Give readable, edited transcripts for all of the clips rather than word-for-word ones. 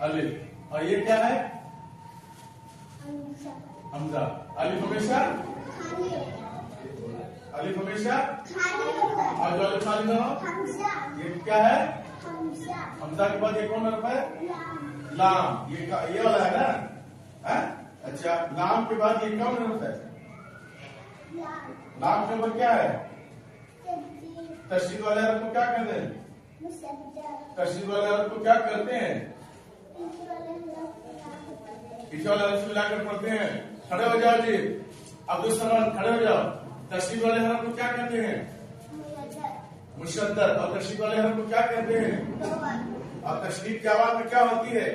अलिफ। और ये क्या है? हमजा। अलिफ हमेशा और जो अलिफ खाली ना हो, ये क्या है? हमजा के बाद ये कौन हर्फ है? लाम। ये वाला है ना? अच्छा, लाम के बाद ये कौन हर्फ है? लाम के ऊपर क्या है? तशदीद वाले हर्फ को क्या कहते हैं? तशदीद वाले हर्फ को क्या करते हैं? पीछे वाले हर्फ मिलाकर पढ़ते हैं। खड़े हो जाओ जी, अब्दुल समान खड़े हो जाओ। तशदीद वाले हर्फ को क्या कहते हैं? मुशद्दद। और तशदीद वाले हर्फ को क्या कहते हैं? और तशदीद की आवाज में क्या होती है?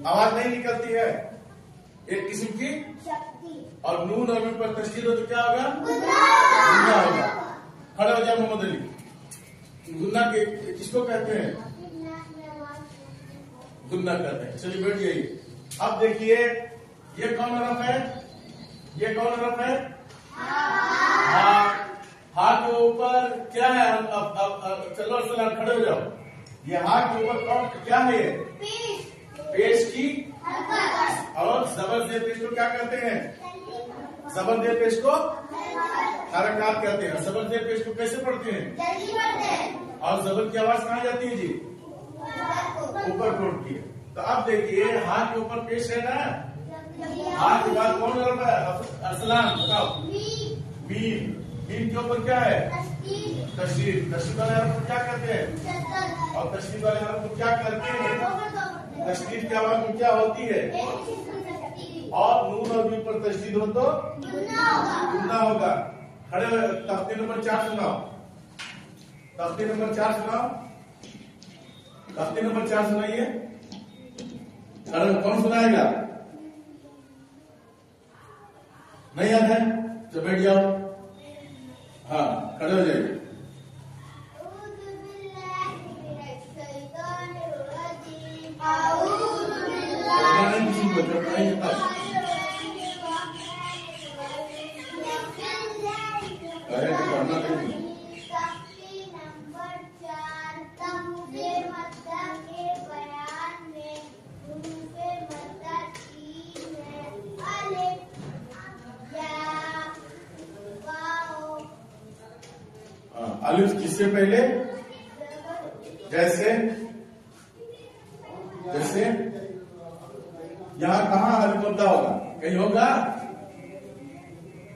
आवाज नहीं निकलती है, एक किस्म की। और नून और नून पर तशदीद हो तो क्या होगा? गुन्ना होगा। खड़े हो जाओ मोहम्मद अली। गुन्ना के किसको कहते हैं? गुन्ना कहते हैं। चलिए बैठ जाइए। अब देखिए, ये कौन हरफ है? ये कौन हरफ है? हा के ऊपर क्या है? अब चलो सलाम, खड़े हो जाओ। ये हा के ऊपर कौन क्या है? ये पेश की। और जबर से पेश को क्या कहते हैं? जबर दे पेश को हरकत कहते हैं। जबर दे पेश को कैसे पढ़ते हैं? और जबर की आवाज कहाँ जाती है जी? ऊपर को उठती है। तो अब देखिए हाथ के ऊपर पेश है ना, हाथ के बाद कौन लड़ रहा है? अरसलान। बताओ मीम। मीम के ऊपर क्या है? तशरीफ। तशरीफ वाले हरफ को क्या कहते हैं? और तशरीफ वाले हरफ को क्या करते हैं? तशरीफ की आवाज में क्या होती है? और नून और मीम पर तशदीद हो तो गुन्ना होगा। खड़े तख्ते नंबर 4 सुनाओ। तख्ते नंबर 4 सुनाओ। तख्ते नंबर 4 सुनाइए। कौन सुनाएगा? नहीं याद है तो बैठ जाओ। हाँ खड़े हो जाइए। अलिफ किससे पहले? जैसे जैसे यहाँ कहाँ अलिफ मुद्दा होगा? कहीं होगा?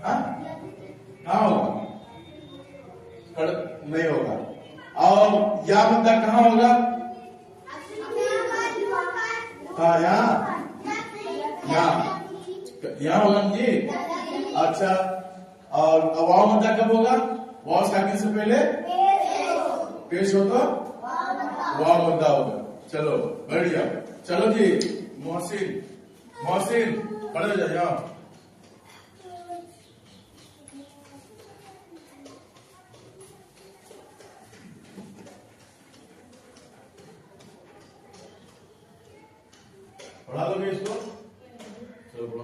हाँ होगा? नहीं होगा। और या मुद्दा कहाँ होगा? हाँ यहाँ होगा जी। अच्छा, और वाव मुद्दा कब होगा? वाव साकिन से पहले पेश हो तो वाव मुद्दा होगा। चलो बढ़िया। चलो जी मोहसिन, मोहसिन खड़े हो जाओ। पढ़ा लोगे इसको? चलो पढ़ो।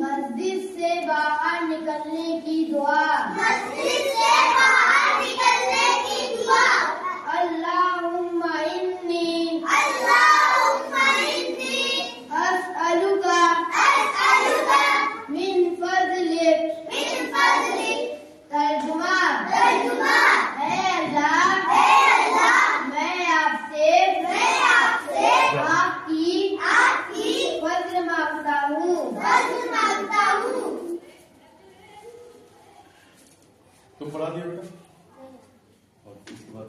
मस्जिद से बाहर निकलने की दुआ। अल्लाहुम्मा इन्नी अस्अलुका मिन फज़लिक। तर्जुमा है अल्लाह मैं आपसे आपकी फज़ल मांगता हूँ। तुम पढ़ा दिया बेटा? और इसके बाद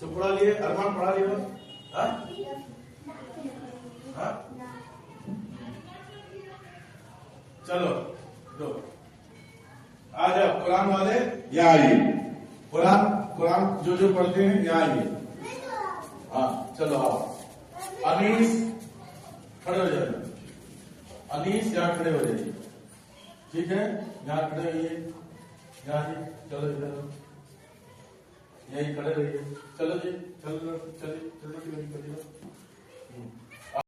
तो पढ़ा लिए, अरमान पढ़ा लिए? हाँ? हाँ? चलो दो आ जाओ, कुरान वाले यहाँ आइए। कुरान जो पढ़ते हैं यहाँ आइए। हाँ चलो आओ। अनीस खड़े हो जाइए, अनीस यहाँ खड़े हो जाइए, ठीक है? यहाँ खड़े होइए, यहाँ जी, चलो इधर यही खड़े रहिए। चलो जी, चलो चलिए चलो चलिए।